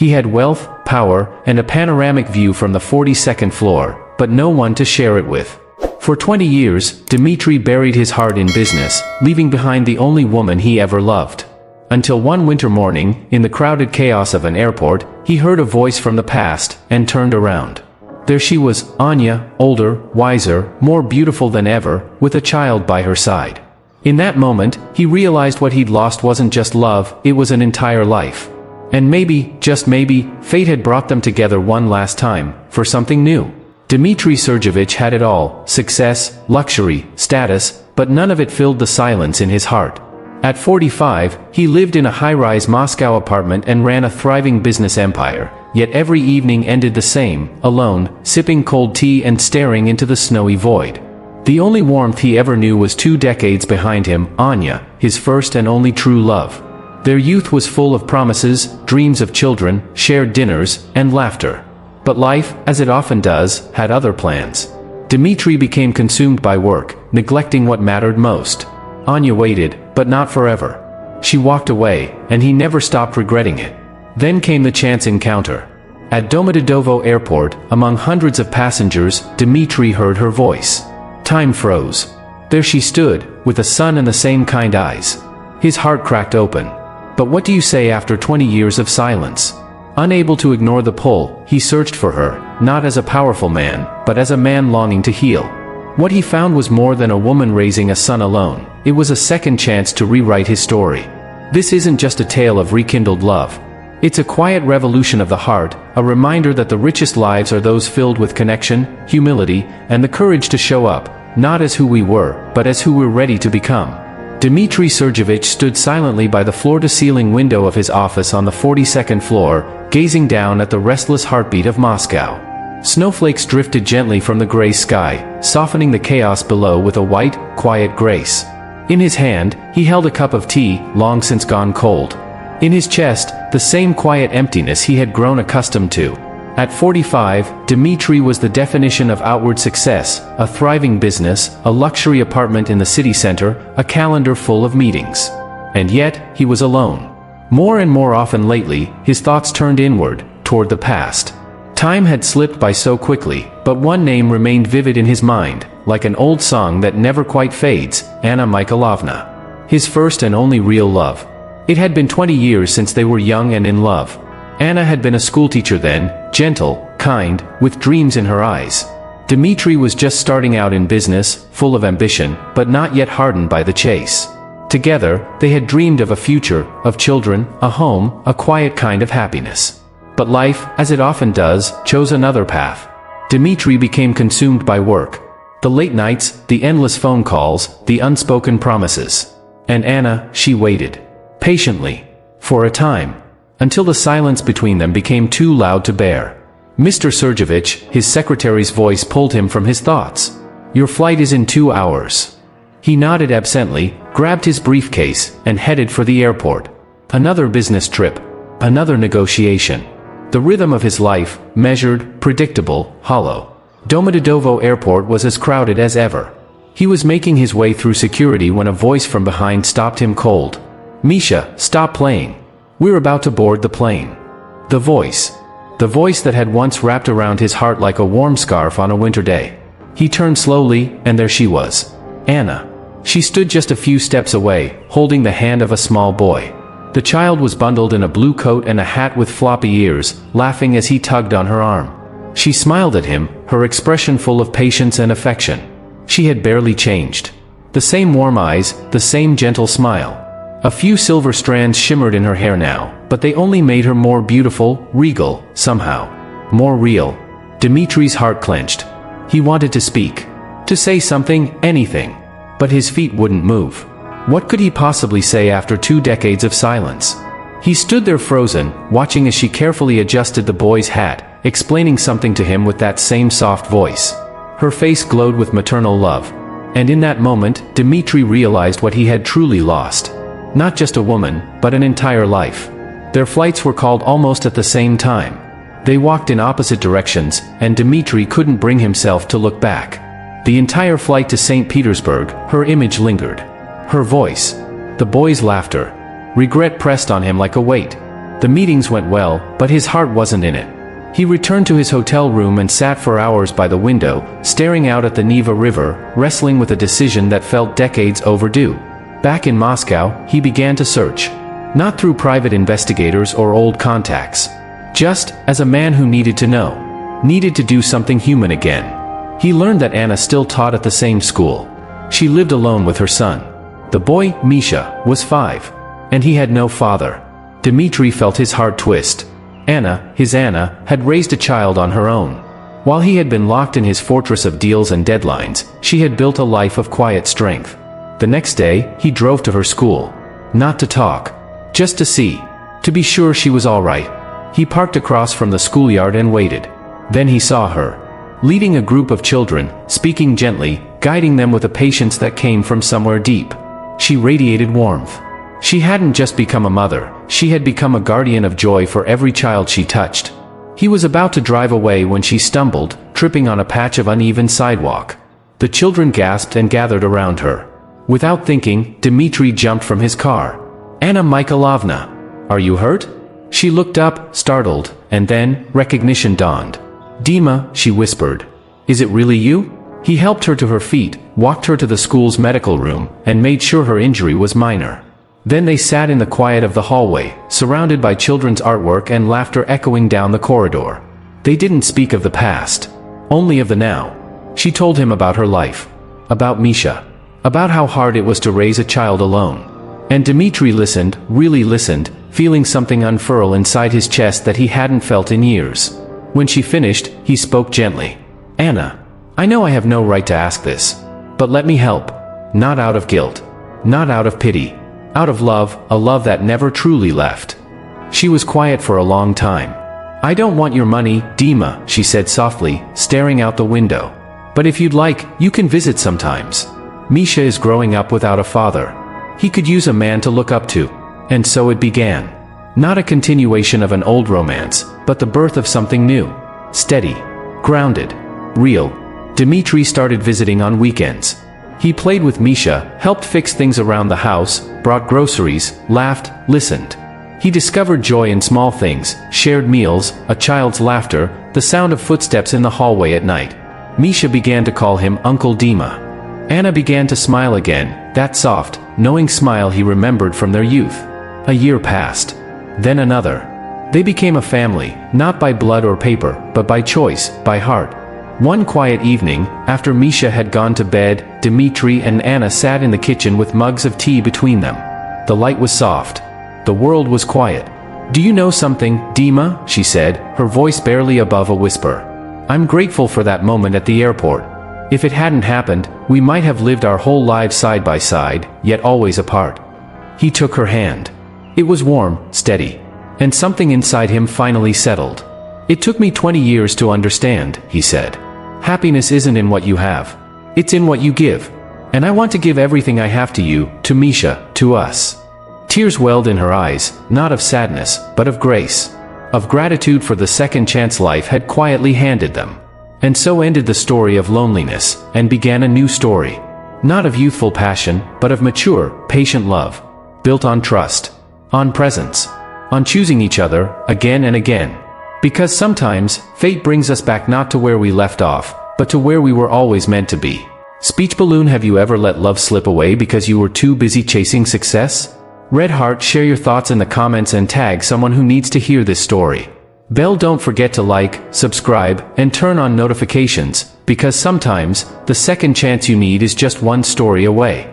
He had wealth, power, and a panoramic view from the 42nd floor, but no one to share it with. For 20 years, Dmitry buried his heart in business, leaving behind the only woman he ever loved. Until one winter morning, in the crowded chaos of an airport, he heard a voice from the past, and turned around. There she was, Anya, older, wiser, more beautiful than ever, with a child by her side. In that moment, he realized what he'd lost wasn't just love, it was an entire life. And maybe, just maybe, fate had brought them together one last time, for something new. Dmitry Sergeyevich had it all: success, luxury, status, but none of it filled the silence in his heart. At 45, he lived in a high-rise Moscow apartment and ran a thriving business empire, yet every evening ended the same: alone, sipping cold tea and staring into the snowy void. The only warmth he ever knew was 2 decades behind him, Anya, his first and only true love. Their youth was full of promises, dreams of children, shared dinners, and laughter. But life, as it often does, had other plans. Dmitry became consumed by work, neglecting what mattered most. Anya waited, but not forever. She walked away, and he never stopped regretting it. Then came the chance encounter. At Domodedovo Airport, among hundreds of passengers, Dmitry heard her voice. Time froze. There she stood, with a son and the same kind eyes. His heart cracked open. But what do you say after 20 years of silence? Unable to ignore the pull, he searched for her, not as a powerful man, but as a man longing to heal. What he found was more than a woman raising a son alone. It was a second chance to rewrite his story. This isn't just a tale of rekindled love. It's a quiet revolution of the heart, a reminder that the richest lives are those filled with connection, humility, and the courage to show up, not as who we were, but as who we're ready to become. Dmitry Sergeyevich stood silently by the floor-to-ceiling window of his office on the 42nd floor, gazing down at the restless heartbeat of Moscow. Snowflakes drifted gently from the gray sky, softening the chaos below with a white, quiet grace. In his hand, he held a cup of tea, long since gone cold. In his chest, the same quiet emptiness he had grown accustomed to. At 45, Dmitry was the definition of outward success: a thriving business, a luxury apartment in the city center, a calendar full of meetings. And yet, he was alone. More and more often lately, his thoughts turned inward, toward the past. Time had slipped by so quickly, but one name remained vivid in his mind, like an old song that never quite fades: Anna Mikhailovna. His first and only real love. It had been 20 years since they were young and in love. Anna had been a schoolteacher then, gentle, kind, with dreams in her eyes. Dmitry was just starting out in business, full of ambition, but not yet hardened by the chase. Together, they had dreamed of a future, of children, a home, a quiet kind of happiness. But life, as it often does, chose another path. Dmitry became consumed by work. The late nights, the endless phone calls, the unspoken promises. And Anna, she waited. Patiently. For a time. Until the silence between them became too loud to bear. Mr. Sergeyevich, his secretary's voice pulled him from his thoughts. Your flight is in 2 hours. He nodded absently, grabbed his briefcase, and headed for the airport. Another business trip. Another negotiation. The rhythm of his life, measured, predictable, hollow. Domodedovo Airport was as crowded as ever. He was making his way through security when a voice from behind stopped him cold. Misha, stop playing. We're about to board the plane. The voice. The voice that had once wrapped around his heart like a warm scarf on a winter day. He turned slowly, and there she was. Anna. She stood just a few steps away, holding the hand of a small boy. The child was bundled in a blue coat and a hat with floppy ears, laughing as he tugged on her arm. She smiled at him, her expression full of patience and affection. She had barely changed. The same warm eyes, the same gentle smile. A few silver strands shimmered in her hair now, but they only made her more beautiful, regal, somehow. More real. Dmitry's heart clenched. He wanted to speak. To say something, anything. But his feet wouldn't move. What could he possibly say after 2 decades of silence? He stood there frozen, watching as she carefully adjusted the boy's hat, explaining something to him with that same soft voice. Her face glowed with maternal love. And in that moment, Dmitry realized what he had truly lost. Not just a woman, but an entire life. Their flights were called almost at the same time. They walked in opposite directions, and Dmitry couldn't bring himself to look back. The entire flight to St. Petersburg, her image lingered. Her voice. The boy's laughter. Regret pressed on him like a weight. The meetings went well, but his heart wasn't in it. He returned to his hotel room and sat for hours by the window, staring out at the Neva River, wrestling with a decision that felt decades overdue. Back in Moscow, he began to search. Not through private investigators or old contacts. Just as a man who needed to know. Needed to do something human again. He learned that Anna still taught at the same school. She lived alone with her son. The boy, Misha, was 5. And he had no father. Dmitry felt his heart twist. Anna, his Anna, had raised a child on her own. While he had been locked in his fortress of deals and deadlines, she had built a life of quiet strength. The next day, he drove to her school. Not to talk. Just to see. To be sure she was all right. He parked across from the schoolyard and waited. Then he saw her. Leading a group of children, speaking gently, guiding them with a patience that came from somewhere deep. She radiated warmth. She hadn't just become a mother, she had become a guardian of joy for every child she touched. He was about to drive away when she stumbled, tripping on a patch of uneven sidewalk. The children gasped and gathered around her. Without thinking, Dmitry jumped from his car. "Anna Mikhailovna, are you hurt?" She looked up, startled, and then, recognition dawned. "Dima," she whispered. "Is it really you?" He helped her to her feet, walked her to the school's medical room, and made sure her injury was minor. Then they sat in the quiet of the hallway, surrounded by children's artwork and laughter echoing down the corridor. They didn't speak of the past. Only of the now. She told him about her life. About Misha. About how hard it was to raise a child alone. And Dmitry listened, really listened, feeling something unfurl inside his chest that he hadn't felt in years. When she finished, he spoke gently. "Anna, I know I have no right to ask this. But let me help. Not out of guilt. Not out of pity. Out of love, a love that never truly left." She was quiet for a long time. "I don't want your money, Dima," she said softly, staring out the window. "But if you'd like, you can visit sometimes. Misha is growing up without a father. He could use a man to look up to." And so it began. Not a continuation of an old romance, but the birth of something new. Steady. Grounded. Real. Dmitry started visiting on weekends. He played with Misha, helped fix things around the house, brought groceries, laughed, listened. He discovered joy in small things, shared meals, a child's laughter, the sound of footsteps in the hallway at night. Misha began to call him Uncle Dima. Anna began to smile again, that soft, knowing smile he remembered from their youth. A year passed. Then another. They became a family, not by blood or paper, but by choice, by heart. One quiet evening, after Misha had gone to bed, Dmitry and Anna sat in the kitchen with mugs of tea between them. The light was soft. The world was quiet. "Do you know something, Dima?" she said, her voice barely above a whisper. "I'm grateful for that moment at the airport. If it hadn't happened, we might have lived our whole lives side by side, yet always apart." He took her hand. It was warm, steady. And something inside him finally settled. "It took me 20 years to understand," he said. "Happiness isn't in what you have. It's in what you give. And I want to give everything I have to you, to Misha, to us." Tears welled in her eyes, not of sadness, but of grace. Of gratitude for the second chance life had quietly handed them. And so ended the story of loneliness, and began a new story. Not of youthful passion, but of mature, patient love. Built on trust. On presence. On choosing each other, again and again. Because sometimes, fate brings us back not to where we left off, but to where we were always meant to be. Speech balloon. Have you ever let love slip away because you were too busy chasing success? Red heart. Share your thoughts in the comments and tag someone who needs to hear this story. Bell. Don't forget to like, subscribe, and turn on notifications, because sometimes, the second chance you need is just one story away.